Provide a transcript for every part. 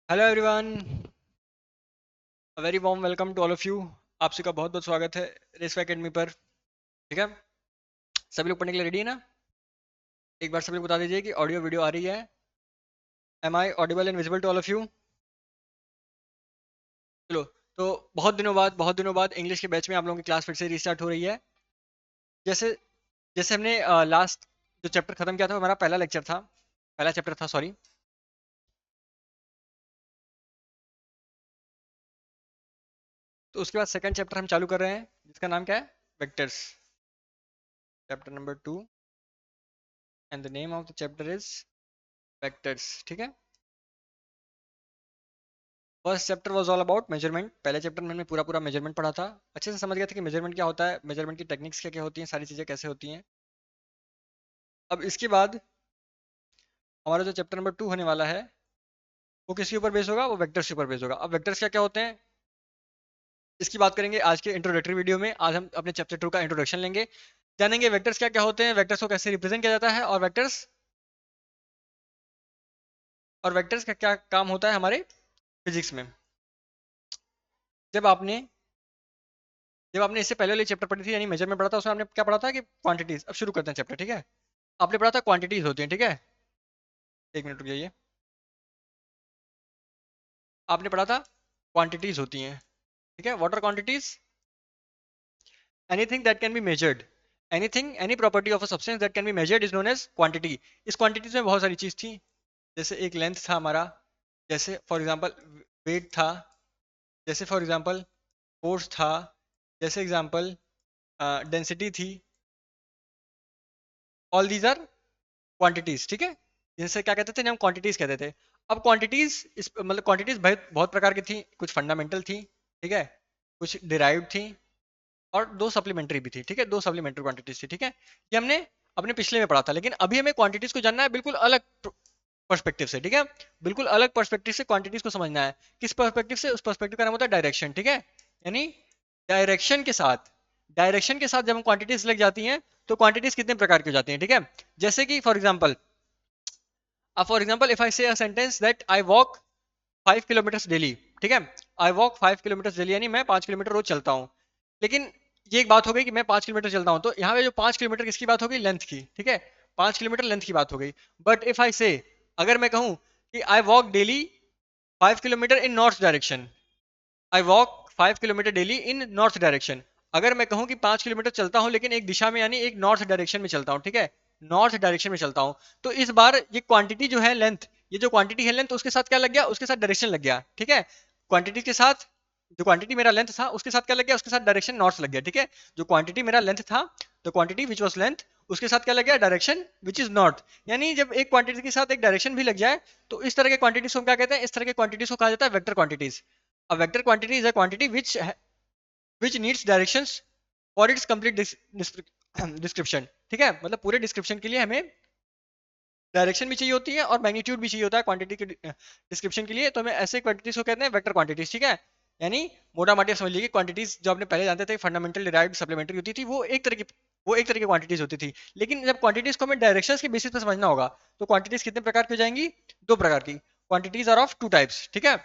Hello everyone, a very warm welcome to all of you. आप सभी का बहुत बहुत स्वागत है रेसवे एकेडमी पर। ठीक है, सभी लोग पढ़ने के लिए रेडी है ना? एक बार सभी लोग बता दीजिए कि ऑडियो वीडियो आ रही है। Am I audible and visible to all of you? चलो, तो बहुत दिनों बाद इंग्लिश के बैच में आप लोगों की क्लास फिर से रिस्टार्ट हो रही है। जैसे जैसे हमने लास्ट जो चैप्टर खत्म किया था वो हमारा पहला लेक्चर था, पहला चैप्टर था, सॉरी। तो उसके बाद सेकंड चैप्टर हम चालू कर रहे हैं जिसका नाम क्या है? Vectors, chapter number 2। And the name of the chapter is vectors. ठीक है, first chapter was all about measurement. पहले चैप्टर में हमने पूरा पूरा मेजरमेंट पढ़ा था, अच्छे से समझ गए थे कि मेजरमेंट क्या होता है, मेजरमेंट की टेक्निक्स क्या क्या होती हैं, सारी चीज़ें कैसे होती हैं। अब इसके बाद हमारा जो चैप्टर नंबर 2 होने वाला है वो किसके ऊपर बेस होगा? वो वेक्टर्स के ऊपर बेस होगा। अब वेक्टर्स क्या क्या होते हैं इसकी बात करेंगे आज के इंट्रोडक्टरी वीडियो में। आज हम अपने चैप्टर 2 का इंट्रोडक्शन लेंगे, जानेंगे वेक्टर्स क्या क्या होते हैं, वेक्टर्स को कैसे रिप्रेजेंट किया जाता है, और वेक्टर्स का क्या काम होता है हमारे फिजिक्स में। जब आपने जब आपने इससे पहले वाली चैप्टर पढ़ी थी यानी मेजरमेंट पढ़ा था, उसमें आपने क्या पढ़ा था कि क्वांटिटीज। अब शुरू करते हैं चैप्टर। ठीक है, आपने पढ़ा था क्वांटिटीज होती हैं। ठीक है, एक मिनट रुक जाइए। आपने पढ़ा था क्वांटिटीज होती हैं। ठीक है, what are quantities? Anything that can be measured, anything any property of a substance that can be measured is known as quantity. इस क्वांटिटीज में बहुत सारी चीज थी। जैसे एक लेंथ था हमारा, जैसे फॉर एग्जांपल वेट था, जैसे फॉर एग्जांपल फोर्स था, जैसे एग्जांपल डेंसिटी थी। All these are quantities. ठीक है, जिनसे क्या कहते थे, हम क्वांटिटीज कहते थे। अब क्वांटिटीज इस मतलब क्वांटिटीज बहुत बहुत प्रकार की थी। कुछ फंडामेंटल थी, ठीक है, कुछ डिराइव्ड थी, और दो सप्लीमेंट्री भी थी। ठीक है, दो सप्लीमेंट्री क्वांटिटीज थी। ठीक है, ये हमने अपने पिछले में पढ़ा था, लेकिन अभी हमें क्वांटिटीज को जानना है बिल्कुल अलग पर्सपेक्टिव से। ठीक है, बिल्कुल अलग पर्सपेक्टिव से क्वांटिटीज को समझना है। किस पर्सपेक्टिव से? उस पर्सपेक्टिव का नाम होता है डायरेक्शन। ठीक है, यानी डायरेक्शन के साथ डायरेक्शन के साथ जब हम क्वांटिटीज लग जाती हैं तो क्वांटिटीज कितने प्रकार की हो जाती हैं। ठीक है, जैसे कि फॉर एग्जाम्पल इफ आई से a sentence that I walk 5 kilometre daily. ठीक है, आई वॉक 5 किलोमीटर डेली, यानी मैं 5 किलोमीटर रोज चलता हूँ। लेकिन ये एक बात हो गई कि मैं 5 किलोमीटर चलता हूँ, तो यहाँ पे जो 5 किलोमीटर किसकी बात हो गई? लेंथ की। ठीक है, 5 किलोमीटर लेंथ की बात हो गई। बट इफ आई से, अगर मैं कहूँ कि I walk daily 5 kilometre in north direction, I walk 5 kilometre daily in north direction. अगर मैं कहूँ कि 5 किलोमीटर चलता हूँ लेकिन एक दिशा में, यानी एक नॉर्थ डायरेक्शन में चलता हूँ। ठीक है, नॉर्थ डायरेक्शन में चलता हूँ, तो इस बार ये क्वांटिटी जो है लेंथ, ये जो क्वांटिटी है लेंथ, उसके साथ क्या लग गया? उसके साथ डायरेक्शन लग गया। ठीक है, क्वांटिटी के साथ जो क्वांटिटी मेरा लेंथ था उसके साथ क्या लग गया? उसके साथ डायरेक्शन नॉर्थ लग गया। ठीक है, जो क्वांटिटी मेरा लेंथ था, तो क्वांटिटी विच वॉज लेंथ, उसके साथ क्या लग गया? Direction which is north. यानी जब एक क्वांटिटी के साथ एक डायरेक्शन भी लग जाए तो इस तरह के क्वांटिटीज को क्या कहते हैं? इस तरह के क्वांटिटीज को कहा जाता है vector quantities. A vector quantity is a quantity which needs directions for its complete description. ठीक है, मतलब पूरे डिस्क्रिप्शन के लिए हमें डायरेक्शन भी चाहिए होती है और मैग्नीट्यूड भी चाहिए होता है क्वांटिटी के डिस्क्रिप्शन के लिए। तो हमें ऐसे क्वांटिटीज को कहते हैं वेक्टर क्वांटिटीज। ठीक है, यानी मोटा माटी समझ लीजिए क्वांटिटीज जो आपने पहले जानते थे फंडामेंटल, डिराइव्ड, सप्लीमेंट्री होती थी, वो एक तरह की क्वांटिटीज होती थी। लेकिन जब क्वांटिटीज को हमें डायरेक्शंस के बेसिस पर समझना होगा तो क्वांटिटीज कितने प्रकार की हो जाएंगी? दो प्रकार की। Quantities are of two types. ठीक है,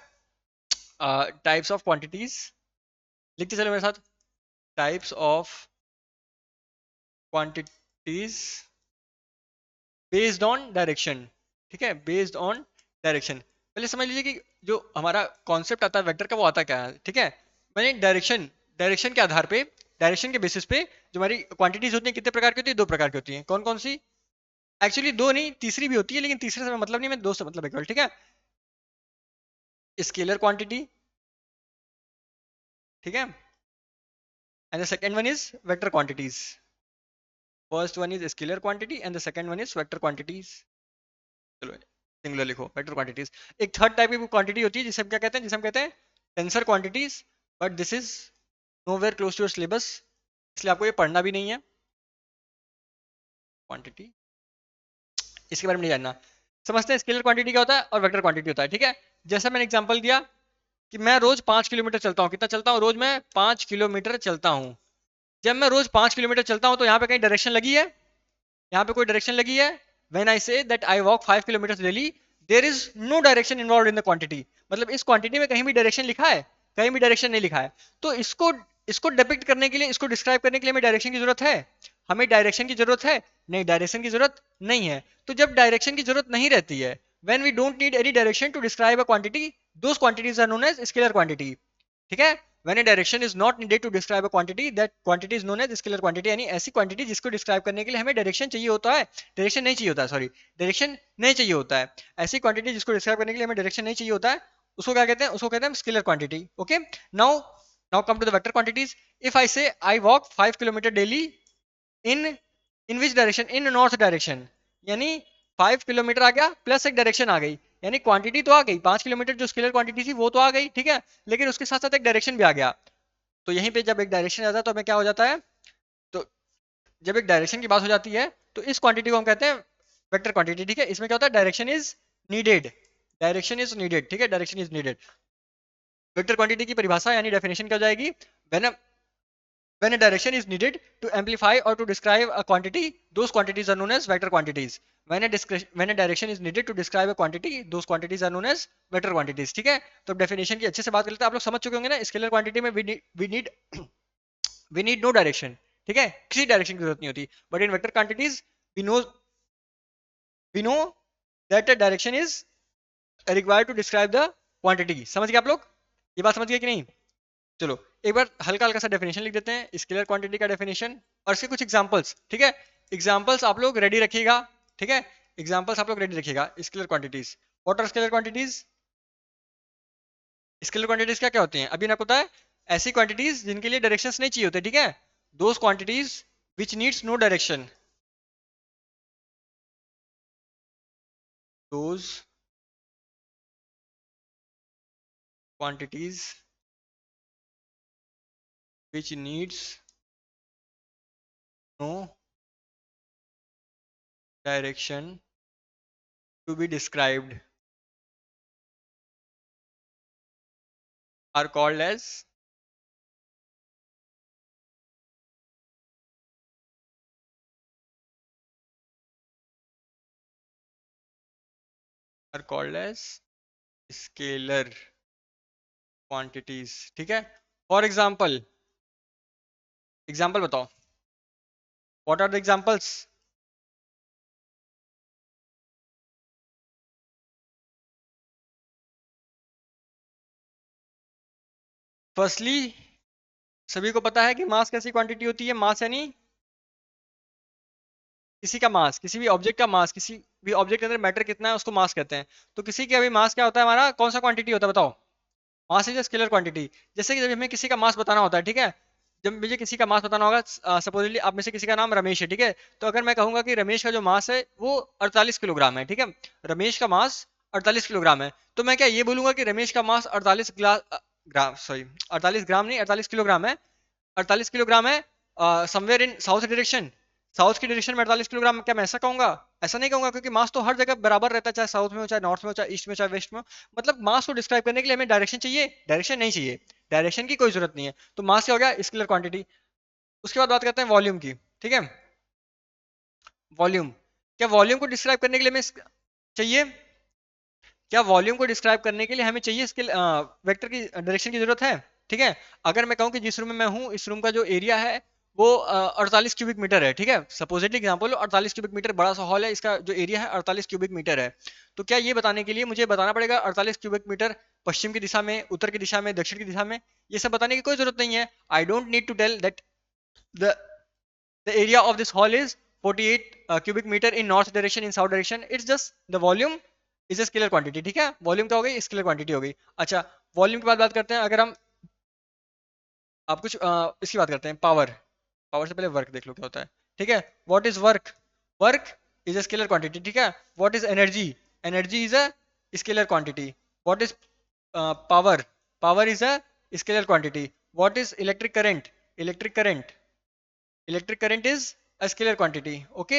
टाइप्स ऑफ क्वांटिटीज, लिखते चलो मेरे साथ। Types of quantities based on direction. ठीक है, बेस्ड ऑन डायरेक्शन। पहले समझ लीजिए कि जो हमारा कॉन्सेप्ट आता है वेक्टर का, वो आता क्या है। ठीक है, मैंने डायरेक्शन के आधार पे, डायरेक्शन के बेसिस पे जो हमारी क्वांटिटीज होती हैं कितने प्रकार की होती है? दो प्रकार की होती हैं। कौन कौन सी? एक्चुअली दो नहीं, तीसरी भी होती है, लेकिन तीसरे से मतलब नहीं, मैं दो से मतलब है केवल। ठीक है, स्केलर क्वांटिटी, ठीक है, and the second one is vector quantities. First one is scalar quantity and the second one is vector quantities. चलो सिंगुलर लिखो, वेक्टर क्वांटिटीज। एक थर्ड टाइप की क्वांटिटी होती है जिसे हम क्या कहते हैं? जिसे हम कहते हैं tensor quantities. But this is nowhere close to your syllabus, इसलिए आपको ये पढ़ना भी नहीं है। क्वांटिटी, इसके बारे में नहीं जानना। समझते हैं स्केलर क्वांटिटी क्या होता है और वेक्टर क्वांटिटी होता है। ठीक है, जैसा मैंने एग्जांपल दिया कि मैं रोज 5 किलोमीटर चलता हूँ। कितना चलता हूँ? रोज मैं 5 किलोमीटर चलता हूँ। जब मैं रोज 5 किलोमीटर चलता हूँ तो यहाँ पे कहीं डायरेक्शन लगी है? यहाँ पे कोई डायरेक्शन लगी है? When I say that I walk 5 kilometre daily, there is no direction involve in the quantity, मतलब इस क्वांटिटी में कहीं भी डायरेक्शन लिखा है, कहीं भी डायरेक्शन नहीं लिखा है। तो इसको इसको डिपिक्ट करने के लिए, इसको डिस्क्राइब करने के लिए हमें डायरेक्शन की जरूरत है? हमें डायरेक्शन की जरूरत है? नहीं, डायरेक्शन की जरूरत नहीं है। तो जब डायरेक्शन की जरूरत नहीं रहती है, when we don't need any direction to describe a quantity, those quantities are known as scalar quantity, ठीक है? when a direction is not needed to describe a quantity, that quantity is known as scalar quantity, यानी ऐसी quantity जिसको describe करने के लिए हमें direction चाहिए होता है, डायरेक्शन नहीं चाहिए होता है, सॉरी, डायरेक्शन नहीं चाहिए होता है। ऐसी क्वांटिटी जिसको डिस्क्राइब करने के लिए हमें डायरेक्शन नहीं चाहिए होता है, उसको क्या कहते हैं? उसको कहते हैं scalar quantity. Okay, now come to the vector quantities. If I say I walk 5 kilometre daily in in which direction? In north direction, यानी 5 किलोमीटर आ गया प्लस एक डायरेक्शन आ गई, यानी क्वांटिटी तो आ गई 5 किलोमीटर, जो स्केलर क्वांटिटी थी वो तो आ गई, ठीक है, लेकिन उसके साथ साथ एक डायरेक्शन भी आ गया। तो यहीं पे जब एक डायरेक्शन आता है तो हमें क्या हो जाता है? तो जब एक डायरेक्शन की बात हो जाती है तो इस क्वांटिटी को हम कहते हैं वेक्टर क्वांटिटी, ठीक है। इसमें क्या होता है? Direction is needed, direction is needed, ठीक है, direction is needed. Vector quantity की परिभाषा यानी डेफिनेशन क्या हो जाएगी? When when a direction is needed to amplify or to describe a quantity, those quantities are known as vector quantities. When a direction is needed to describe a quantity, those quantities are known as vector quantities, ठीक है। तो definition की अच्छे से बात कर लेते हैं। आप लोग समझ चुके होंगे ना, स्केलर क्वांटिटी में वी नीड नो डायरेक्शन, ठीक है, किसी डायरेक्शन की जरूरत नहीं होती। But in vector quantities we know that a direction is required to describe the quantity. समझ गए आप लोग? ये बात समझ गए कि नहीं? चलो एक बार हल्का हल्का सा डेफिनेशन लिख देते हैं, स्केलर क्वांटिटी का डेफिनेशन और इसके कुछ एग्जांपल्स, ठीक है। एग्जांपल्स आप लोग रेडी रखिएगा, ठीक है, एग्जांपल्स आप लोग रेडी रखिएगा। Scalar quantities, what are scalar quantities? Scalar quantities क्या क्या होती हैं? अभी ना पता है, ऐसी क्वांटिटीज जिनके लिए डायरेक्शंस नहीं चाहिए होते, ठीक है, those quantities which needs no direction, those quantities which needs no direction to be described are called as scalar quantities, ठीक है। फॉर एग्जाम्पल, एग्जाम्पल बताओ, what are the examples? Firstly, सभी को पता है कि मास कैसी क्वांटिटी होती है? मास यानी किसी का मास, किसी भी ऑब्जेक्ट का मास, किसी भी ऑब्जेक्ट के अंदर मैटर कितना है उसको मास कहते हैं। तो किसी के अभी मास क्या होता है? हमारा कौन सा क्वांटिटी होता है बताओ? Mass is scalar quantity. जैसे कि जब हमें किसी का मास बताना होता है, ठीक है, जब मुझे किसी का मास बताना होगा, सपोजली आप में से किसी का नाम रमेश है, ठीक है, तो अगर मैं कहूंगा कि रमेश का जो मास है वो 48 किलोग्राम है, ठीक है, रमेश का मास 48 किलोग्राम है, तो मैं क्या ये बोलूंगा कि रमेश का मास 48 ग्राम, सॉरी 48 ग्राम नहीं, 48 किलोग्राम है, 48 किलोग्राम है somewhere in south direction, south की डायरेक्शन में 48 किलोग्राम, क्या मैं ऐसा कहूंगा? ऐसा नहीं कहूंगा, क्योंकि मास तो हर जगह बराबर रहता है, चाहे साउथ में हो, चाहे नॉर्थ में हो, चाहे ईस्ट में, चाहे वेस्ट में हो। मतलब मास को डिस्क्राइब करने के लिए हमें डायरेक्शन चाहिए? डायरेक्शन नहीं चाहिए, डायरेक्शन की कोई जरूरत नहीं है। तो मास क्या हो गया? Scalar quantity. उसके बाद बात करते हैं वॉल्यूम की, ठीक है। वॉल्यूम, क्या वॉल्यूम को डिस्क्राइब करने के लिए हमें चाहिए? क्या वॉल्यूम को डिस्क्राइब करने के लिए हमें चाहिए इसके वेक्टर की डायरेक्शन की जरूरत है? ठीक है, अगर मैं कहूं कि जिस रूम में मैं हूं, इस रूम का जो एरिया है वो 48 क्यूबिक मीटर है, ठीक है, सपोजिटली एग्जांपल 48 क्यूबिक मीटर बड़ा सा हॉल है, इसका जो एरिया है 48 क्यूबिक मीटर है। तो क्या ये बताने के लिए मुझे बताना पड़ेगा 48 क्यूबिक मीटर पश्चिम की दिशा में, उत्तर की दिशा में, दक्षिण की दिशा में? ये सब बताने की कोई जरूरत नहीं है। I don't need to tell that the the area of this hall is 48 cubic meter in north direction, in south direction. It's just the volume is a scalar quantity, ठीक है। वॉल्यूम क्या हो गई? स्केलर क्वांटिटी हो गई। अच्छा, volume के बाद बात करते हैं, अगर हम आप कुछ इसकी बात करते हैं, पावर। पावर से पहले वर्क देख लो क्या होता है, ठीक है। What is work? Work is a scalar quantity, ठीक है। What is energy? Energy is a scalar quantity. What is power? Power is a scalar quantity. What is electric current? Electric current, electric current is a scalar quantity, okay।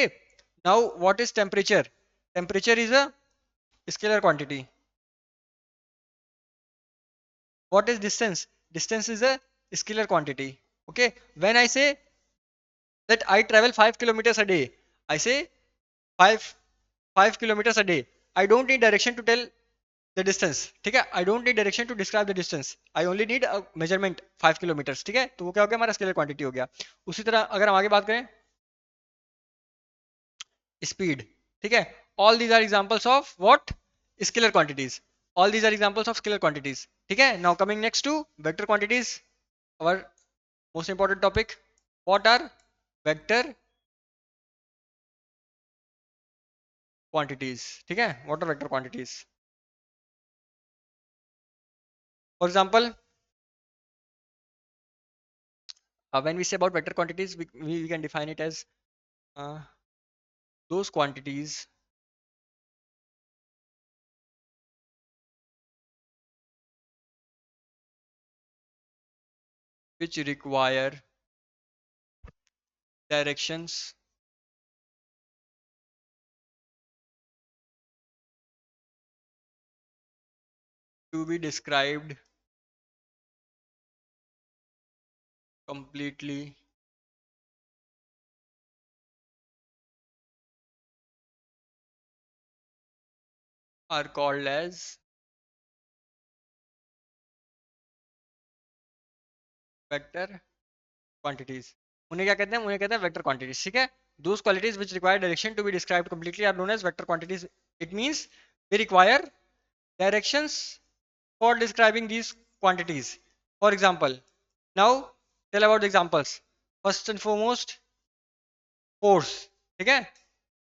Now what is temperature? Temperature is a scalar quantity. What is distance? Distance is a scalar quantity, okay। When I say that I travel 5 kilometers a day, I say 5 kilometers a day, I don't need direction to tell the distance, ठीक है, I don't need direction to describe the distance, I only need measurement 5 kilometre, ठीक है, तो वो क्या हो गया, हमारा स्केलर क्वांटिटी हो गया। उसी तरह अगर हम आगे बात करें स्पीड, ठीक है, all these are examples of what, scalar quantities, all these are examples of scalar quantities, ठीक है। Now coming next to vector quantities, our most important topic, what are vector quantities, ठीक है, what are vector quantities, for example when we say about vector quantities we can define it as those quantities which require directions to be described completely are called as vector quantities, उन्हें क्या कहते हैं, उन्हें कहते हैं vector quantities, ठीक है। Those qualities which require direction to be described completely are known as vector quantities, it means they require directions for describing these quantities. For example, now tell about the examples. First and foremost, force, ठीक है,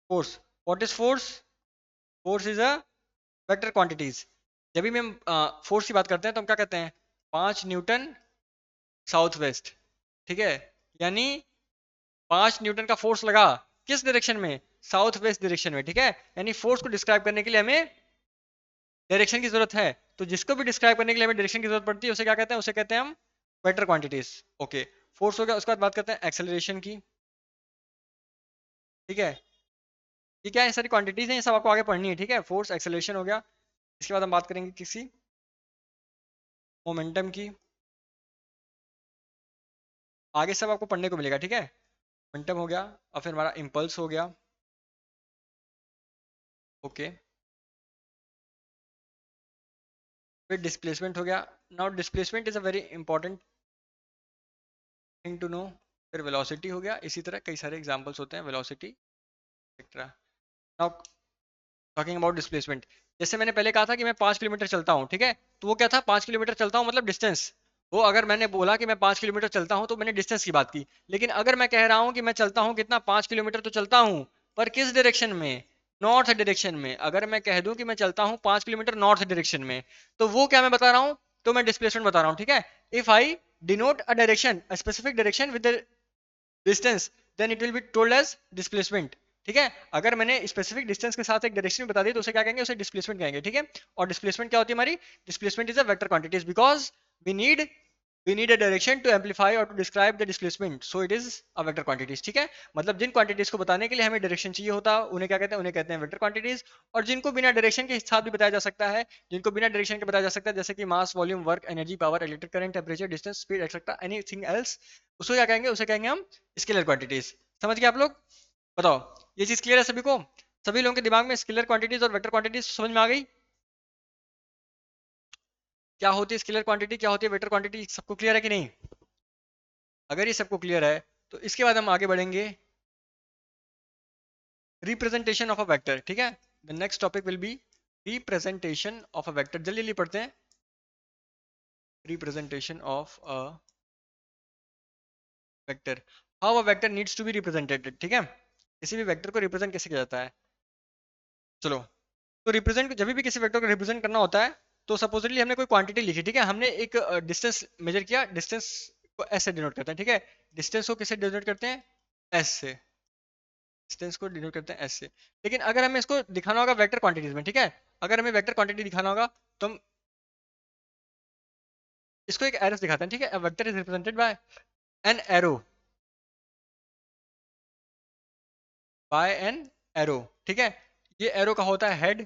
force, what is force, force is a vector quantities। जब भी हम force की बात करते हैं तो हम क्या कहते हैं, 5 न्यूटन साउथ वेस्ट, ठीक है, यानी 5 न्यूटन का फोर्स लगा किस डायरेक्शन में, साउथ वेस्ट डायरेक्शन में, ठीक है, यानी फोर्स को डिस्क्राइब करने के लिए हमें डायरेक्शन की जरूरत है, तो जिसको भी डिस्क्राइब करने के लिए हमें डायरेक्शन की जरूरत पड़ती है उसे क्या कहते हैं, उसे कहते हैं हम वेक्टर क्वांटिटीज। ओके, फोर्स हो गया, उसके बाद बात करते हैं एक्सेलरेशन की, ठीक है, ये क्या है, सारी क्वांटिटीज हैं, ये सब आपको आगे पढ़नी है, ठीक है, फोर्स एक्सेलरेशन हो गया। इसके बाद हम बात करेंगे किसी मोमेंटम की, आगे सब आपको पढ़ने को मिलेगा, ठीक है, मोमेंटम हो गया और फिर हमारा इम्पल्स हो गया, ओके, फिर डिस्प्लेसमेंट हो गया। Now displacement is a very important thing to know. फिर वेलोसिटी हो गया, इसी तरह कई सारे एग्जांपल्स होते हैं, velocity etcetera. Now talking about displacement, जैसे मैंने पहले कहा था कि मैं 5 किलोमीटर चलता हूँ, ठीक है, तो वो क्या था, 5 किलोमीटर चलता हूँ मतलब डिस्टेंस, वो अगर मैंने बोला कि मैं 5 किलोमीटर चलता हूँ तो मैंने डिस्टेंस की बात की। लेकिन अगर मैं कह रहा हूँ कि मैं चलता हूँ कितना, 5 किलोमीटर तो चलता हूँ, पर किस डायरेक्शन में, नॉर्थ डायरेक्शन में, अगर मैं कह दूं कि मैं चलता हूँ 5 किलोमीटर नॉर्थ डायरेक्शन में, तो वो क्या मैं बता रहा हूँ, तो मैं डिस्प्लेसमेंट बता रहा हूँ, ठीक है। If I denote a direction, a specific direction with distance, then it will be told as displacement, ठीक है। अगर मैंने स्पेसिफिक डिस्टेंस के साथ एक डायरेक्शन बता दी तो उसे क्या कहेंगे, उसे डिस्प्लेसमेंट कहेंगे, ठीक है। और डिस्प्लेसमेंट क्या होती है हमारी, displacement is a vector quantities because we need a direction to amplify or to describe the displacement, so it is a vector quantities, ठीक है। मतलब जिन क्वांटिटीज को बताने के लिए हमें डायरेक्शन चाहिए होता है उन्हें क्या कहते हैं, उन्हें कहते हैं वेक्टर क्वांटिटीज। और जिनको बिना डायरेक्शन के साथ भी बताया जा सकता है, जिनको बिना डायरेक्शन के बताया जा सकता है, जैसे कि mass, volume, work, energy, power, electric current, temperature, distance, speed etcetera, anything else, उसको क्या कहेंगे, उसे कहेंगे हम स्केलर क्वांटिटीज। समझ गए आप लोग, बताओ ये चीज क्लियर है सभी को, सभी लोगों के दिमाग में स्केलर क्वांटिटीज और वेक्टर क्वांटिटीज समझ में आ गई, क्या होती है स्केलर क्वांटिटी, क्या होती है वेक्टर क्वांटिटी, सबको क्लियर है कि नहीं। अगर ये सबको क्लियर है तो इसके बाद हम आगे बढ़ेंगे रिप्रेजेंटेशन ऑफ अ वेक्टर, ठीक है। The next topic will be representation of a vector, जल्दी जल्दी पढ़ते हैं, representation of a vector, how a vector needs to be represented, ठीक है, किसी भी वेक्टर को रिप्रेजेंट कैसे किया जाता है। चलो, तो रिप्रेजेंट जब भी किसी वेक्टर को रिप्रेजेंट करना होता है तो सपोजिटली हमने कोई क्वांटिटी लिखी, ठीक है, हमने एक डिस्टेंस मेजर किया, डिस्टेंस को एस से डिनोट करते हैं, ठीक है, डिस्टेंस को किससे डिनोट करते हैं, एस से, डिस्टेंस को डिनोट करते हैं एस से। लेकिन अगर हमें इसको दिखाना होगा वेक्टर क्वांटिटीज में, ठीक है, अगर हमें वेक्टर क्वांटिटी दिखाना होगा तो हम इसको एक एरो से दिखाते हैं, ठीक है, a vector is represented by an arrow, by an arrow, ठीक है, ये एरो का होता है हेड,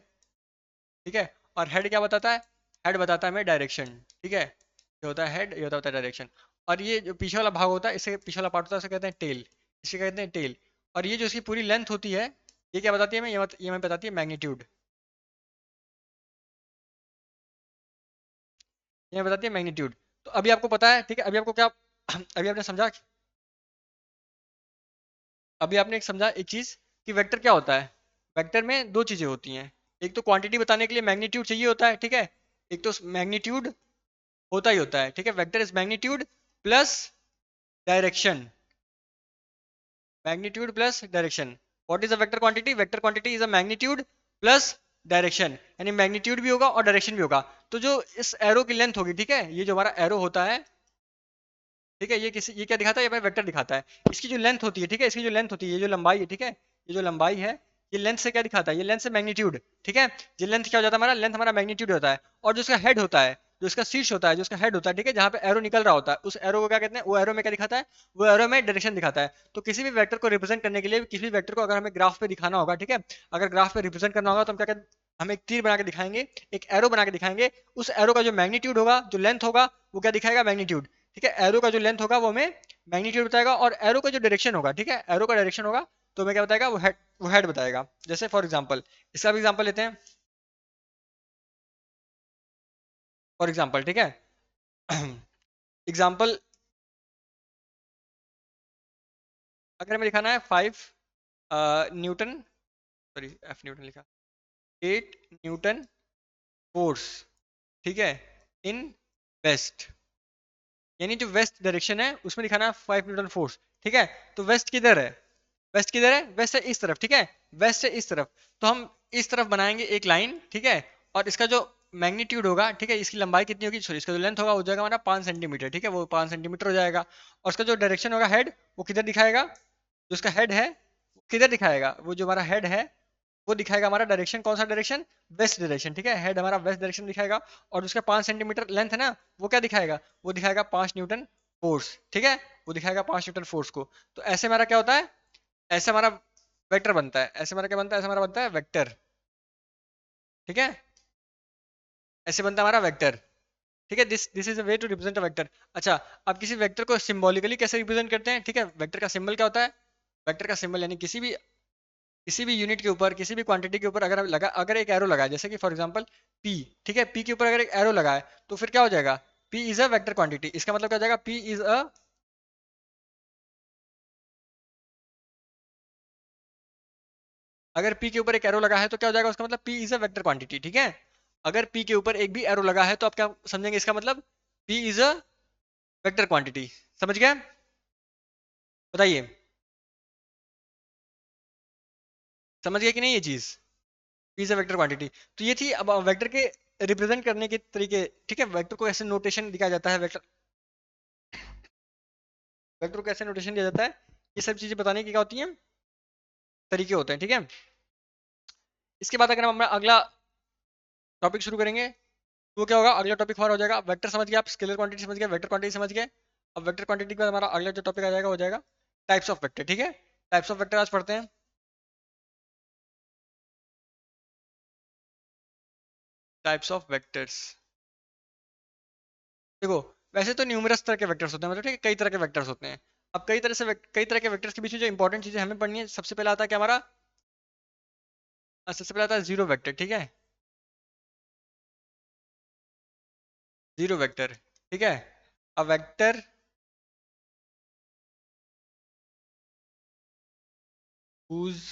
ठीक है, और हेड क्या बताता है, हेड बताता है हमें डायरेक्शन, ठीक है, ये होता है हेड, ये होता है डायरेक्शन। और ये जो पीछे वाला भाग होता है, इसे पीछे वाला पार्ट होता है उसे कहते हैं टेल, इसे कहते हैं टेल। और ये जो इसकी पूरी लेंथ होती है ये क्या बताती है हमें, ये हमें बताती है मैग्नीट्यूड, ये बताती है मैग्नीट्यूड। तो अभी आपको पता है, ठीक है, अभी आपको क्या अभी आपने समझा, अभी आपने एक समझा एक चीज कि वेक्टर क्या होता है। वेक्टर में दो चीजें होती हैं, एक तो क्वांटिटी बताने के लिए मैग्नीट्यूड चाहिए होता है, ठीक है, एक तो मैग्नीट्यूड होता ही होता है, ठीक है। Vector is magnitude plus direction, magnitude plus direction. What is a vector quantity? Vector quantity is a magnitude plus direction, यानी मैग्नीट्यूड भी होगा और डायरेक्शन भी होगा। तो जो इस एरो की लेंथ होगी, ठीक है, ये जो हमारा एरो होता है, ठीक है, ये क्या दिखाता है, ये वेक्टर दिखाता है। इसकी जो लेंथ होती है, ठीक है, इसकी जो लेंथ होती है, ये जो लंबाई है, ठीक है, ये जो लंबाई है, ये लेंथ से क्या दिखाता है, ये लेंथ से मैग्नीट्यूड, ठीक है। ये लेंथ क्या हो जाता है हमारा, लेंथ हमारा मैग्नीट्यूड होता है। और जो इसका हेड होता है, जो इसका शीर्ष होता है, जो इसका हेड होता है, ठीक है, जहाँ पे एरो निकल रहा होता है, उस एरो को क्या कहते हैं, वो एरो में क्या दिखाता है, वो एरो में डायरेक्शन दिखाता है। तो किसी भी वेक्टर को रिप्रेजेंट करने के लिए, किसी भी वेक्टर को अगर हमें ग्राफ पे दिखाना होगा, ठीक है, अगर ग्राफ पे रिप्रेजेंट करना होगा तो हम क्या कहते, हम एक तीर बना के दिखाएंगे, एक एरो बना के दिखाएंगे। उस एरो का जो मैग्नीट्यूड होगा, जो लेंथ होगा, वो क्या दिखाएगा, मैग्नीट्यूड, ठीक है। एरो का जो लेंथ होगा वो हमें मैग्नीट्यूड बताएगा, और एरो का जो डायरेक्शन होगा, ठीक है, एरो का डायरेक्शन होगा, तो हमें क्या बताएगा, वो हेड बताएगा। जैसे फॉर एग्जांपल, इसका भी एग्जांपल लेते हैं, फॉर एग्जांपल, ठीक है, एग्जांपल अगर हमें दिखाना है 5 न्यूटन, सॉरी एफ न्यूटन लिखा, 8 न्यूटन फोर्स, ठीक है, इन वेस्ट, यानी जो वेस्ट डायरेक्शन है उसमें दिखाना है 5 न्यूटन फोर्स, ठीक है। तो वेस्ट किधर है, वेस्ट किधर है, वेस्ट है इस तरफ, ठीक है, वेस्ट है इस तरफ। तो हम इस तरफ बनाएंगे एक लाइन, ठीक है, और इसका जो मैग्नीट्यूड होगा, ठीक है, इसकी लंबाई कितनी होगी, सॉरी इसका जो लेंथ होगा हो जाएगा हमारा 5 सेंटीमीटर, ठीक है, वो 5 सेंटीमीटर हो जाएगा। और उसका जो डायरेक्शन होगा, हेड, वो किधर दिखाएगा, जो उसका हेड है वो किधर दिखाएगा, वो जो हमारा हेड है वो दिखाएगा हमारा डायरेक्शन, कौन सा डायरेक्शन, वेस्ट डायरेक्शन, ठीक है, हेड हमारा वेस्ट डायरेक्शन दिखाएगा। और उसका 5 सेंटीमीटर लेंथ है ना, वो क्या दिखाएगा, वो दिखाएगा 5 न्यूटन फोर्स, ठीक है, वो दिखाएगा 5 न्यूटन फोर्स को। तो ऐसे हमारा क्या होता है, ऐसे हमारा वेक्टर बनता है, ऐसे हमारा क्या बनता है, ऐसे हमारा बनता है वेक्टर, ठीक है, ऐसे बनता है हमारा वेक्टर, ठीक है। This this is a way to represent a vector. अच्छा, अब किसी वेक्टर को सिंबॉलिकली कैसे रिप्रेजेंट करते हैं, ठीक है, वेक्टर का सिंबल क्या होता है, वेक्टर का सिंबल यानी किसी भी यूनिट के ऊपर, किसी भी क्वांटिटी के ऊपर अगर लगा, अगर एक एरो लगा है, जैसे कि फॉर एग्जांपल पी, ठीक है, पी के ऊपर अगर एक एरो लगा है, तो फिर क्या हो जाएगा, P is a vector quantity. इसका मतलब क्या हो जाएगा, पी इज अ, अगर पी के ऊपर एक एरो लगा है तो क्या हो जाएगा, उसका मतलब P is a vector quantity, ठीक है। अगर पी के ऊपर एक भी एरो लगा है तो आप क्या समझेंगे, इसका मतलब P is a vector quantity. समझ गए, बताइए, समझ गए कि नहीं ये चीज, P is a vector quantity. तो ये थी अब वेक्टर के रिप्रेजेंट करने के तरीके, ठीक है, वेक्टर को ऐसे नोटेशन दिया जाता है, वेक्टर, वेक्टर को ऐसे नोटेशन दिया जाता है, ये सब चीजें बताने की क्या होती हैं, तरीके होते हैं, ठीक है। इसके बाद अगर हम अपना अगला टॉपिक शुरू करेंगे तो क्या होगा, अगला टॉपिक हमारा हो जाएगा वेक्टर, समझ गए आप, स्केलर क्वांटिटी समझ गए, वेक्टर क्वांटिटी समझ गए। अब वेक्टर क्वांटिटी के बाद हमारा अगला जो टॉपिक आ जाएगा हो जाएगा टाइप्स ऑफ वेक्टर, ठीक है। टाइप्स ऑफ वेक्टर आज पढ़ते हैं। टाइप्स ऑफ वेक्टर्स, देखो, वैसे तो न्यूमरस तरह के वेक्टर्स होते हैं, मतलब ठीक है, कई तरह के वेक्टर्स होते हैं। अब कई तरह से कई तरह के वेक्टर्स के बीच में जो इंपॉर्टेंट चीजें हमें पढ़नी है, सबसे पहला आता है क्या हमारा, सबसे पहला आता है जीरो वेक्टर, ठीक है, जीरो वेक्टर, ठीक है। A vector whose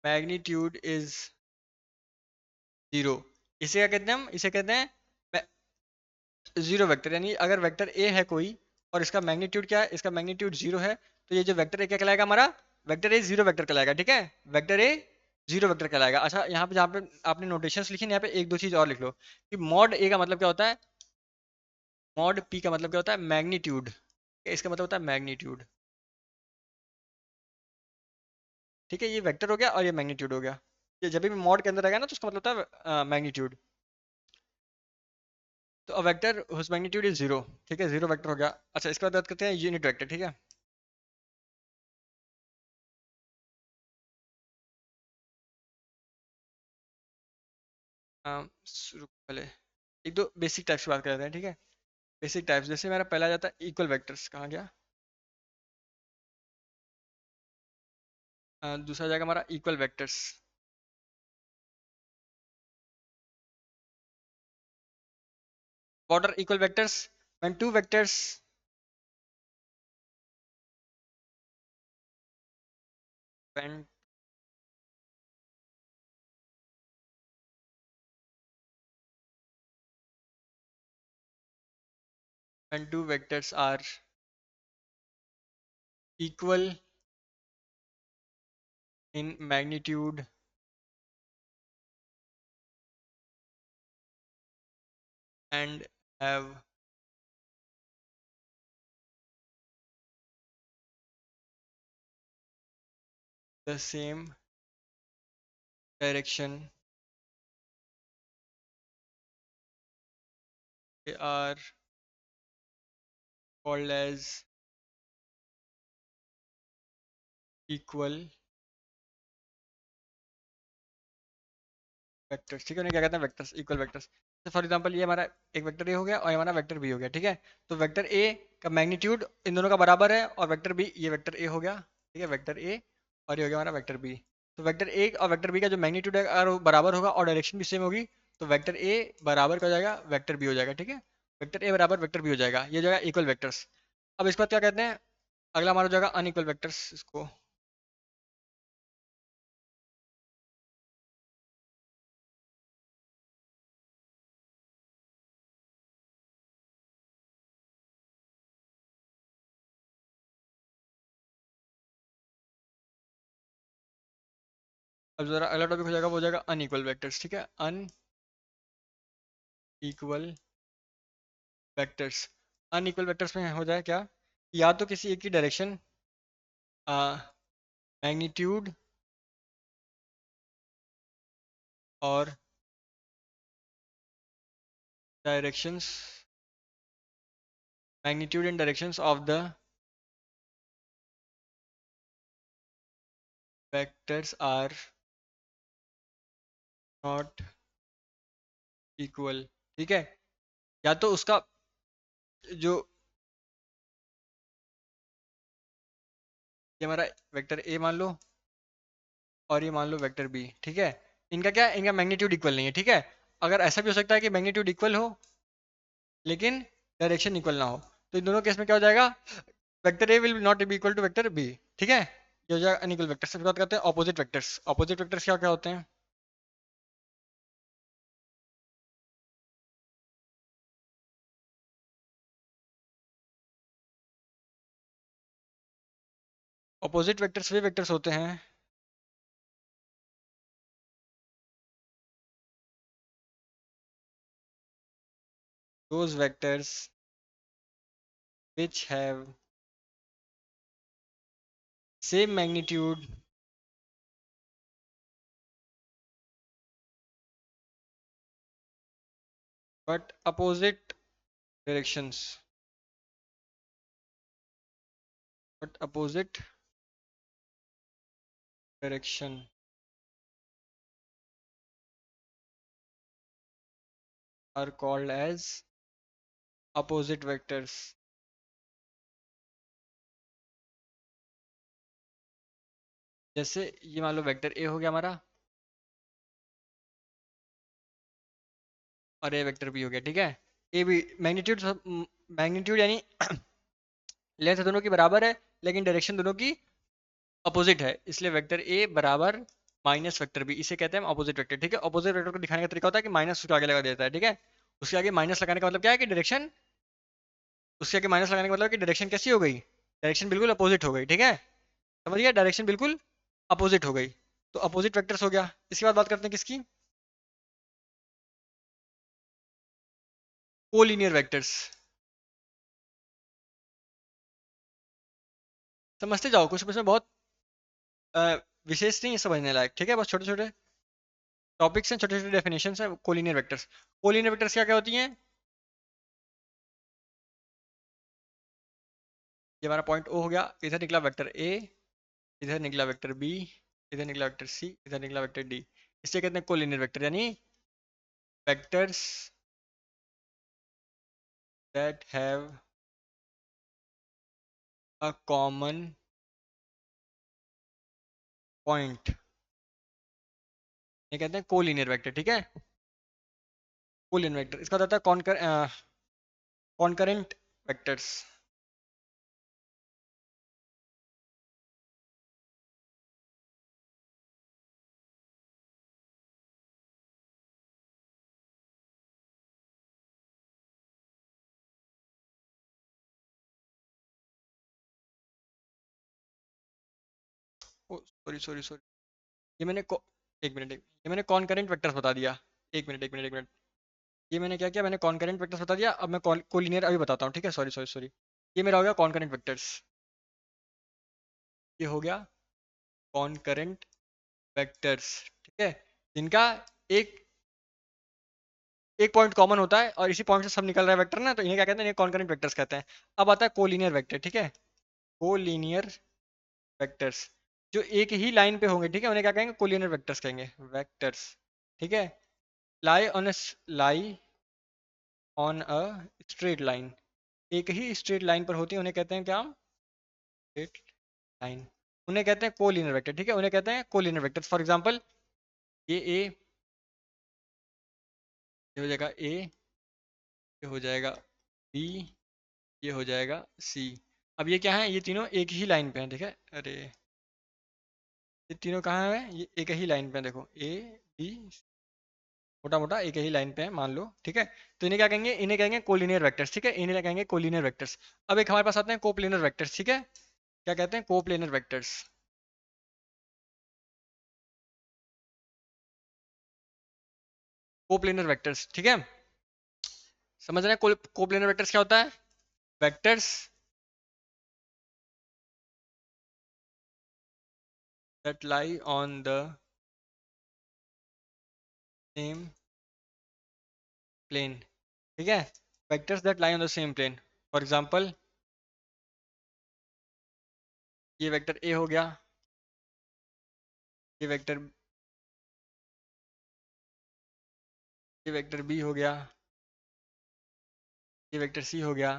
magnitude is zero, इसे क्या कहते हैं, हम इसे कहते हैं जीरो वेक्टर। यानी अगर वेक्टर ए है कोई और इसका मैग्नीट्यूड क्या है, इसका मैग्नीट्यूड जीरो है, तो ये जो वेक्टर ए क्या कहलाएगा हमारा, वेक्टर ए जीरो वेक्टर कहलाएगा, ठीक है, वेक्टर ए जीरो वेक्टर कहलाएगा। अच्छा, यहाँ पे जहाँ पे आपने नोटेशंस लिखी ना, यहाँ पे एक दो चीज और लिख लो कि मॉड ए का मतलब क्या होता है, मॉड पी का मतलब क्या होता है, मैग्नीट्यूड, इसका मतलब होता है मैग्नीट्यूड, ठीक है, ये वेक्टर हो गया और ये मैग्नीट्यूड हो गया। ये जब भी मॉड के अंदर आएगा ना तो उसका मतलब होता है मैग्नीट्यूड। तो a vector whose magnitude is zero, ठीक है, जीरो वेक्टर हो गया। अच्छा, इसके बाद बात करते हैं यूनिट वेक्टर, ठीक है। शुरू पहले एक दो बेसिक टाइप्स की बात करते हैं, ठीक है। बेसिक टाइप्स, जैसे मेरा पहला जाता है इक्वल वेक्टर्स, कहाँ गया, दूसरा जाएगा हमारा equal vectors, what are equal vectors? When two vectors when when two vectors are equal in magnitude and have the same direction, they are called as equal vectors. ठीक है, उन्हें क्या कहते हैं? Vectors, equal vectors. तो for example ये हमारा एक वेक्टर ए हो गया और ये हमारा वेक्टर बी हो गया। ठीक है, तो वेक्टर ए का मैग्नीट्यूड इन दोनों का बराबर है, और वेक्टर बी, ये वेक्टर ए हो गया। ठीक है, वेक्टर ए, और ये हो गया हमारा वेक्टर बी। तो वेक्टर ए और वेक्टर बी का जो मैग्नीट्यूड है अगर वो बराबर होगा और डायरेक्शन भी सेम होगी, तो वेक्टर ए बराबर का हो जाएगा वेक्टर बी हो जाएगा। ठीक है, वेक्टर ए बराबर वेक्टर बी हो जाएगा, ये हो जाएगा इक्वल वेक्टर्स। अब इसके बाद क्या कहते हैं? अगला हमारा हो जाएगा अनइक्वल वेक्टर्स। इसको अब जरा अगला टॉपिक हो जाएगा, वो हो जाएगा अनइक्वल वेक्टर्स। ठीक है, अनइक्वल वेक्टर्स। अनइक्वल वेक्टर्स में हो जाए क्या? या तो किसी एक की डायरेक्शन मैग्नीट्यूड और directions, magnitude and directions of the vectors are not equal. ठीक है, या तो उसका जो, ये हमारा वेक्टर ए मान लो और ये मान लो वेक्टर बी। ठीक है, इनका क्या है? इनका मैग्नीट्यूड इक्वल नहीं है। ठीक है, अगर ऐसा भी हो सकता है कि मैग्नीट्यूड इक्वल हो लेकिन डायरेक्शन इक्वल ना हो, तो इन दोनों केस में क्या हो जाएगा? Vector A will not be equal to vector B. ठीक है, ये हो जाएगा अनइक्वल वेक्टर्स। बात करते हैं ऑपोजिट वेक्टर्स। ऑपोजिट वेक्टर्स क्या क्या होते हैं? ऑपोजिट वेक्टर्स वे वेक्टर्स होते हैं those vectors which have same magnitude but opposite directions, but opposite direction are called as opposite vectors। जैसे ये मान लो वेक्टर ए हो गया हमारा और ये वेक्टर बी हो गया। ठीक है, ए बी मैग्नीट्यूड, मैग्नीट्यूड यानी लेंथ दोनों की बराबर है लेकिन डायरेक्शन दोनों की अपोजिट है, इसलिए वेक्टर ए बराबर माइनस वेक्टर बी, इसे कहते हैं अपोजिट वेक्टर। ठीक है, अपोजिट वेक्टर को दिखाने का तरीका होता है कि माइनस उसके आगे लगा देता है। ठीक है, उसके आगे माइनस लगाने का मतलब क्या है कि डायरेक्शन, उसके आगे माइनस लगाने का मतलब कि डायरेक्शन कैसी हो गई? डायरेक्शन बिल्कुल अपोजिट हो गई। ठीक है, समझ गया? डायरेक्शन बिल्कुल अपोजिट हो गई, तो अपोजिट वेक्टर्स हो गया। इसके बाद बात करते हैं किसकी? Collinear vectors. समझते जाओ, कुछ इसमें बहुत विशेष नहीं है समझने लायक। ठीक है, बस छोटे छोटे टॉपिक्स हैं, छोटे छोटे डेफिनेशन है कोलिनियर वेक्टर्स। कोलिनियर वेक्टर्स क्या क्या होती हैं? ये हमारा पॉइंट ओ हो गया, इधर निकला वेक्टर ए, इधर निकला वेक्टर बी, इधर निकला वेक्टर सी, इधर निकला वेक्टर डी, इसे कहते हैं कोलिनियर वेक्टर, यानी vectors that have a common point, ये कहते हैं कोलिनियर वेक्टर। ठीक है, कोलिनियर वेक्टर। इसका होता है conquer, concurrent vectors. Sorry sorry sorry, ये मैंने एक मिनट, ये मैंने कॉन्करेंट वेक्टर्स बता दिया। एक मिनट एक मिनट एक मिनट, ये मैंने क्या किया, मैंने कॉन्करेंट वेक्टर्स बता दिया। अब मैं कोलिनियर अभी बताता हूँ, ठीक है। सॉरी सॉरी सॉरी, ये मेरा हो गया कॉन्करेंट वेक्टर्स। ये हो गया कॉन्करेंट वेक्टर्स, ठीक है, जिनका एक एक पॉइंट कॉमन होता है और इसी पॉइंट से सब निकल रहा है वेक्टर ना, तो इन्हें क्या कहते हैं, इन्हें कॉन्करेंट वेक्टर्स कहते हैं। अब आता है कोलिनियर वेक्टर, ठीक है। कोलिनियर वेक्टर्स जो एक ही लाइन पे होंगे, ठीक है, उन्हें क्या कहेंगे, कोलिनियर वेक्टर्स कहेंगे, वेक्टर्स, ठीक है। Lie on lie on a straight line, एक ही स्ट्रेट लाइन पर होती है, उन्हें कहते हैं क्या, स्ट्रेट लाइन, उन्हें कहते हैं कोलिनियर वेक्टर, ठीक है, उन्हें कहते हैं कोलिनियर वेक्टर्स। फॉर एग्जांपल ये ए, ये हो जाएगा ए, ये हो जाएगा बी, ये हो जाएगा सी। अब ये क्या है, ये तीनों एक ही लाइन पे हैं, ठीक है। अरे ये तीनों कहाँ है, ये एक ही लाइन पे हैं, देखो ए बी, मोटा मोटा एक ही लाइन पे है मान लो, ठीक है। तो इन्हें क्या कहेंगे, इन्हें कहेंगे कोलिनियर वेक्टर्स, ठीक है, इन्हें क्या कहेंगे, कोलिनियर वेक्टर्स। अब एक हमारे पास आते हैं कोप्लेनर वेक्टर्स, ठीक है। क्या कहते हैं, कोप्लेनर वेक्टर्स। कोप्लेनर वेक्टर्स, ठीक है। समझ रहे हैं कोप्लेनर वेक्टर्स क्या होता है, vectors that lie on the same plane, ठीक है, vectors that lie on the same plane। For example ये वेक्टर ए हो गया, ये वेक्टर, ये वेक्टर बी हो गया, ये वेक्टर सी हो गया,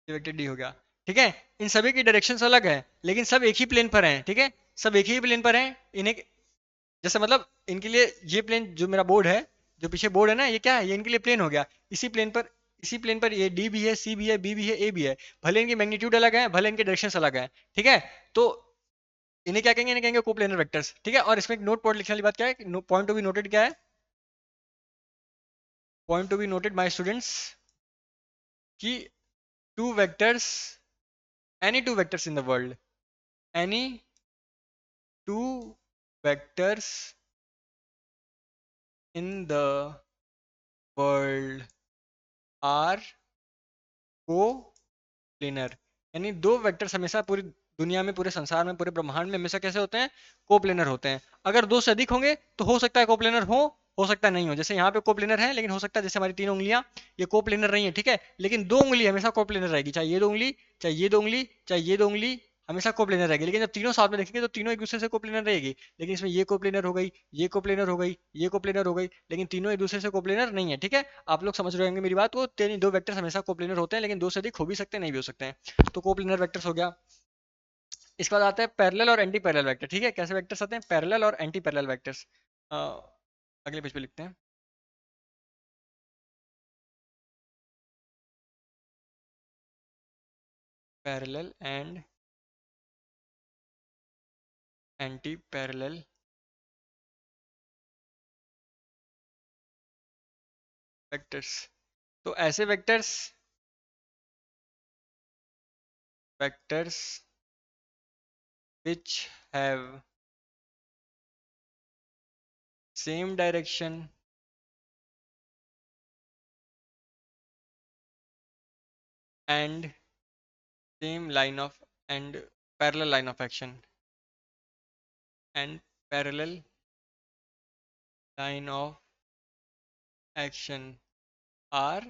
ये वेक्टर डी हो गया, ठीक है। इन सभी की डायरेक्शंस अलग है, लेकिन सब एक ही प्लेन पर हैं, ठीक है, सब एक ही प्लेन पर हैं। इन्हें जैसे मतलब इनके लिए ये प्लेन जो मेरा बोर्ड है, जो पीछे बोर्ड है ना, ये क्या है, ये इनके लिए प्लेन हो गया। इसी प्लेन पर ये डी भी है, सी भी है, बी भी है, ए भी है। भले इनकी मैग्नीट्यूड अलग है, भले इनके डायरेक्शंस अलग है, ठीक है। तो इन्हें क्या कहेंगे, इन्हें कहेंगे कोप्लेनर वेक्टर्स, ठीक है। और इसमें एक नोट पॉइंट लिखने वाली बात क्या है, पॉइंट टू बी नोटेड क्या है, point to be noted my students, कि two vectors, any two vectors in the world, any two vectors in the world are coplanar. यानी दो वेक्टर्स हमेशा पूरी दुनिया में, पूरे संसार में, पूरे ब्रह्मांड में हमेशा कैसे होते हैं, कोप्लेनर होते हैं। अगर दो से अधिक होंगे तो हो सकता है कोप्लेनर हो सकता है नहीं हो। जैसे यहाँ पे कोप्लेनर है, लेकिन हो सकता है जैसे हमारी तीन उंगलियां, ये कोप्लेनर नहीं है, ठीक है, लेकिन दो उंगली हमेशा कोप्लेनर रहेगी, चाहे ये दो उंगली, चाहे ये दो उंगली, चाहे ये दो उंगली, हमेशा कोप्लेनर रहेगी। लेकिन जब तीनों साथ में देखेंगे तो तीनों एक दूसरे से कोप्लेनर रहेगी। लेकिन इसमें ये कोप्लेनर हो गई, ये कोप्लेनर हो गई, ये कोप्लेनर हो गई, लेकिन तीनों एक दूसरे से कोप्लेनर नहीं है, ठीक है। आप लोग समझ रहे होंगे मेरी बात, वो तीन दो वेक्टर्स हमेशा कोप्लेनर होते हैं, लेकिन दो से अधिक हो भी सकते हैं, नहीं भी हो सकते हैं। तो कोप्लेनर वेक्टर्स हो गया। इसके बाद आता है पैरेलल और एंटी पैरेलल वेक्टर, ठीक है। कैसे वेक्टर्स आते हैं, पैरेलल और एंटी पैरेलल वेक्टर्स। अगले पेज पे लिखते हैं, parallel and anti parallel vectors. तो ऐसे vectors, vectors which have same direction and same line of and parallel line of action and parallel line of action are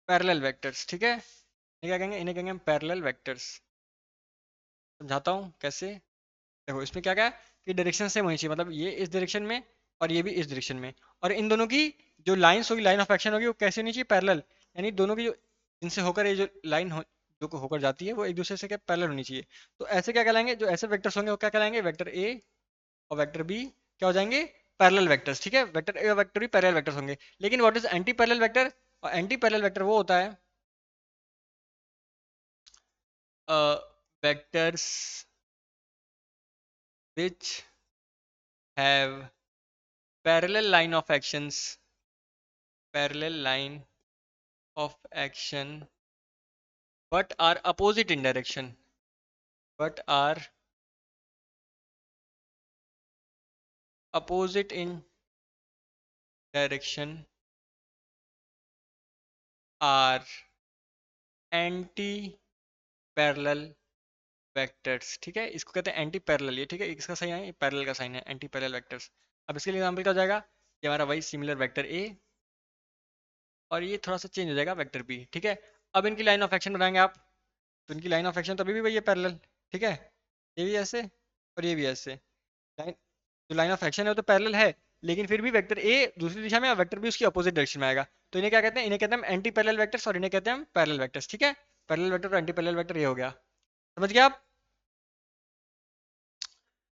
parallel vectors, ठीक है। ये क्या कहेंगे, इन्हें कहेंगे हम पैरेलल वेक्टर्स। समझाता हूँ कैसे। देखो इसमें क्या क्या है कि डायरेक्शन सेम होनी चाहिए, मतलब ये इस डायरेक्शन में और ये भी इस डायरेक्शन में, और इन दोनों की जो लाइंस होगी, लाइन ऑफ एक्शन होगी, वो कैसे होनी चाहिए, पैरेलल। यानी दोनों की जो इनसे होकर ये जो लाइन जो होकर जाती है, वो एक दूसरे से क्या पैरेलल होनी चाहिए। तो ऐसे क्या कहलाएंगे, जो ऐसे वेक्टर्स होंगे वो क्या कहलाएंगे, वेक्टर ए और वेक्टर बी क्या हो जाएंगे, पैरेलल वेक्टर्स, ठीक है। वेक्टर ए और वेक्टर बी पैरेलल वेक्टर्स होंगे। लेकिन what is anti parallel vector, और एंटी पैरेलल वेक्टर वो होता है vectors which have parallel line of actions parallel line of action but are opposite in direction but are opposite in direction are anti parallel vectors. ठीक है, इसको कहते हैं anti parallel. ये ठीक है, इसका साइन है, पैरेलल का साइन है, एंटी पैरेलल वेक्टर्स। अब इसके लिए एग्जांपल क्या हो जाएगा, ये हमारा वही सिमिलर वेक्टर ए और ये थोड़ा सा चेंज हो जाएगा वेक्टर बी। ठीक है, अब इनकी लाइन ऑफ एक्शन बनाएंगे आप, तो इनकी लाइन ऑफ एक्शन तो अभी भी वही है, पैरेलल। ठीक है, ये भी ऐसे और ये भी ऐसे। लाइन, जो लाइन ऑफ एक्शन है वो तो पैरेलल है, लेकिन फिर भी वेक्टर ए दूसरी दिशा में और वेक्टर बी उसकी अपोजिट डायरेक्शन में आएगा। तो इन्हें क्या कहते हैं, इन्हें कहते हैं एंटी पैरेलल वेक्टर्स और इन्हें कहते हैं पैरेलल वेक्टर्स। ठीक है, पैरेलल वेक्टर और एंटी पैरेलल वेक्टर ये हो गया, समझ गए आप।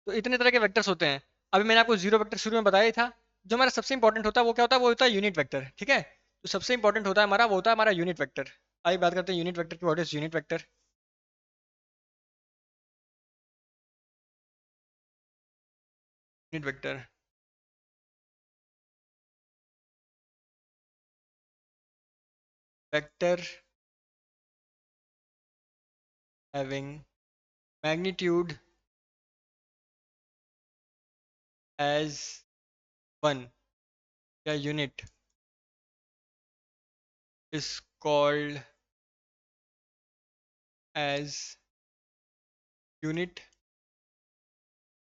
तो इतने तरह के वेक्टर्स होते हैं। अभी मैंने आपको जीरो वेक्टर शुरू में बताया ही था। जो हमारा सबसे इंपॉर्टेंट होता है वो क्या होता है, वो होता है यूनिट वेक्टर। ठीक है, तो सबसे इंपॉर्टेंट होता है हमारा, वो होता है हमारा यूनिट वेक्टर। आइए बात करते हैं यूनिट वेक्टर की। What is unit vector? Unit vector, vector having magnitude as 1 या unit is called as unit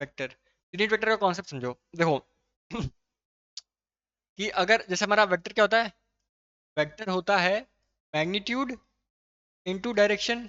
vector. Unit vector का कॉन्सेप्ट समझो, देखो कि अगर जैसे हमारा वेक्टर क्या होता है, वेक्टर होता है मैग्नीट्यूड इनटू डायरेक्शन।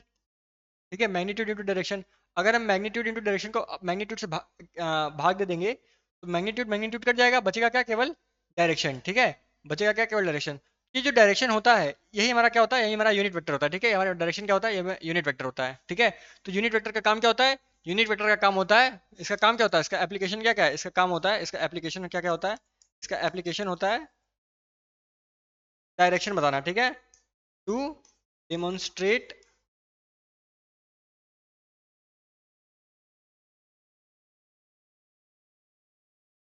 ठीक है, मैग्नीट्यूड इनटू डायरेक्शन। अगर हम मैग्नीट्यूड इनटू डायरेक्शन को मैग्नीट्यूड से भाग दे देंगे तो मैग्नीट्यूड मैग्नीट्यूड कट जाएगा, बचेगा क्या, केवल डायरेक्शन। ठीक है, बचेगा क्या, केवल डायरेक्शन। ये जो डायरेक्शन होता है यही हमारा क्या होता है, यही हमारा यूनिट वेक्टर होता है। ठीक है, हमारा डायरेक्शन क्या होता है, ये यूनिट वेक्टर होता है। ठीक है, तो यूनिट वेक्टर का काम क्या होता है, यूनिट वेक्टर का काम होता है, इसका काम क्या होता है, इसका एप्लीकेशन क्या क्या है, इसका काम होता है, इसका एप्लीकेशन क्या क्या होता है, इसका एप्लीकेशन होता है डायरेक्शन बताना। ठीक है, to demonstrate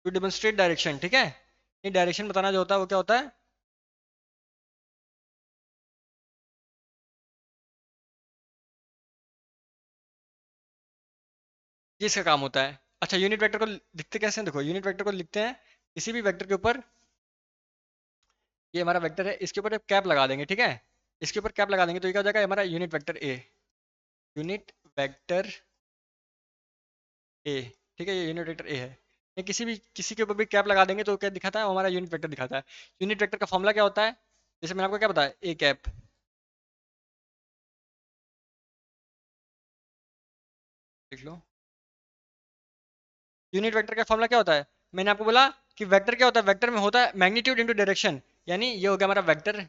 to demonstrate direction. ठीक है, ये डायरेक्शन बताना जो होता है वो क्या होता है, ये इसका काम होता है। अच्छा, यूनिट वेक्टर को लिखते कैसे हैं, देखो यूनिट वेक्टर को लिखते हैं किसी भी वेक्टर के ऊपर, ये हमारा वेक्टर है, इसके ऊपर एक कैप लगा देंगे। ठीक है, इसके ऊपर कैप लगा देंगे तो ये क्या हो जाएगा, ये हमारा unit vector A, unit vector A. ठीक है, ये यूनिट वेक्टर ए है। ये किसी के ऊपर भी कैप लगा देंगे तो क्या दिखाता है, वो हमारा यूनिट वेक्टर दिखाता है। यूनिट वेक्टर का फॉर्मूला क्या होता है, जैसे मैंने आपको क्या बताया, ए कैप, देख लो। यूनिट वेक्टर का फॉर्मूला क्या होता है, मैंने आपको बोला कि वेक्टर क्या होता है, वेक्टर में होता है मैग्नीट्यूड इनटू डायरेक्शन, यानी ये हो गया हमारा वेक्टर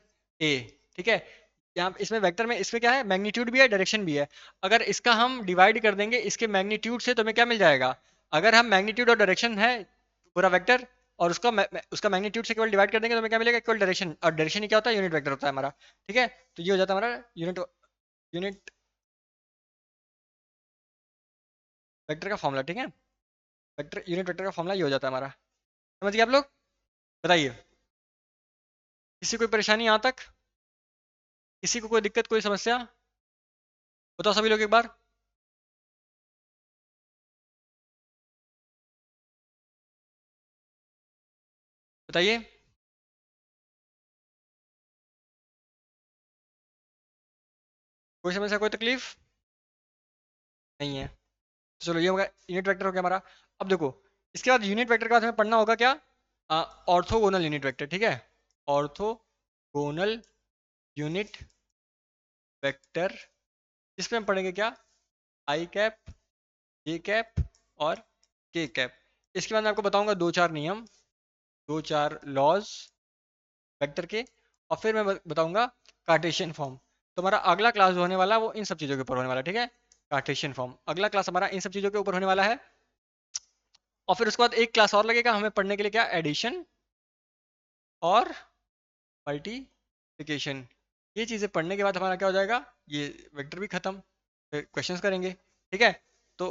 ए। ठीक है, यहाँ इसमें वेक्टर में इसमें क्या है, मैग्नीट्यूड भी है, डायरेक्शन भी है। अगर इसका हम डिवाइड कर देंगे इसके मैग्नीट्यूड से तो हमें क्या मिल जाएगा, अगर हम मैग्नीट्यूड और डायरेक्शन है पूरा वेक्टर और उसका मैग्नीट्यूड से केवल डिवाइड कर देंगे तो हमें क्या मिलेगा, केवल डायरेक्शन। और डायरेक्शन ही क्या होता है, यूनिट वेक्टर होता है हमारा। ठीक है, तो ये हो जाता है हमारा यूनिट यूनिट वेक्टर का फॉर्मूला। ठीक है, वेक्टर यूनिट वेक्टर का फॉर्मूला ये हो जाता है हमारा। समझ गए आप लोग, बताइए किसी कोई परेशानी यहाँ तक, किसी को कोई दिक्कत, कोई समस्या, बताओ सभी लोग एक बार। बताइए, कोई समस्या, कोई तकलीफ नहीं है। चलो ये होगा यूनिट वेक्टर हो गया हमारा। अब देखो, इसके बाद यूनिट वेक्टर के बाद हमें पढ़ना होगा क्या, ऑर्थोगोनल यूनिट वेक्टर। ठीक है, ऑर्थोगोनल यूनिट वेक्टर, इसमें हम पढ़ेंगे क्या, आई कैप, जे कैप और के कैप। इसके बाद मैं आपको बताऊंगा दो चार नियम, दो चार लॉज वेक्टर के, और फिर मैं बताऊंगा कार्टेशियन फॉर्म। तो हमारा अगला क्लास जो होने वाला है वो इन सब चीज़ों के ऊपर होने वाला है। ठीक है, कार्टेशियन फॉर्म अगला क्लास हमारा इन सब चीज़ों के ऊपर होने वाला है। और फिर उसके बाद एक क्लास और लगेगा हमें पढ़ने के लिए, क्या, एडिशन और मल्टीप्लिकेशन। मल्टीप्लिकेशन, ये चीज़ें पढ़ने के बाद हमारा क्या हो जाएगा, ये वेक्टर भी खत्म, फिर क्वेश्चंस करेंगे, ठीक है। तो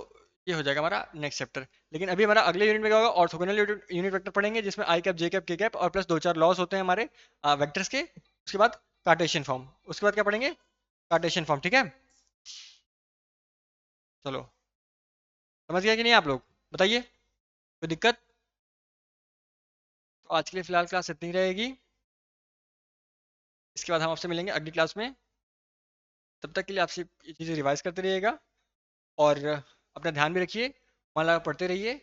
ये हो जाएगा हमारा नेक्स्ट चैप्टर। लेकिन अभी हमारा अगले यूनिट में क्या होगा, ऑर्थोगोनल यूनिट वेक्टर पढ़ेंगे, जिसमें आई कैप, जे कैप, के कैप और प्लस दो चार लॉस होते हैं हमारे वेक्टर्स के। उसके बाद कार्टेशियन फॉर्म, उसके बाद क्या पढ़ेंगे, कार्टेशियन फॉर्म, ठीक है। चलो, समझ गया कि नहीं आप लोग, बताइए कोई दिक्कत। तो आज के लिए फिलहाल क्लास इतनी रहेगी, इसके बाद हम आपसे मिलेंगे अगली क्लास में। तब तक के लिए आपसे ये चीज़ें रिवाइज करते रहिएगा और अपना ध्यान भी रखिए, मन लगा पढ़ते रहिए।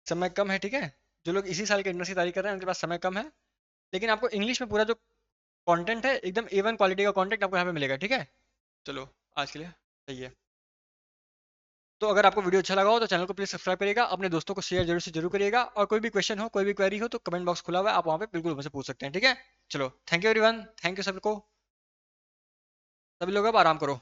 समय कम है, ठीक है। जो लोग इसी साल के इंटर्स की तैयारी कर रहे हैं उनके पास समय कम है, लेकिन आपको इंग्लिश में पूरा जो कंटेंट है एकदम A1 क्वालिटी का कंटेंट आपको यहाँ पे मिलेगा, ठीक है। चलो, आज के लिए सही है। तो अगर आपको वीडियो अच्छा लगा हो तो चैनल को प्लीज़ सब्सक्राइब करिएगा, अपने दोस्तों को शेयर जरूर से जरूर करिएगा, और कोई भी क्वेश्चन हो, कोई भी क्वेरी हो तो कमेंट बॉक्स खुला हुआ है, आप वहाँ पे बिल्कुल मुझसे पूछ सकते हैं, ठीक है। चलो, thank you everyone, thank you सबको, सभी लोग अब आराम करो।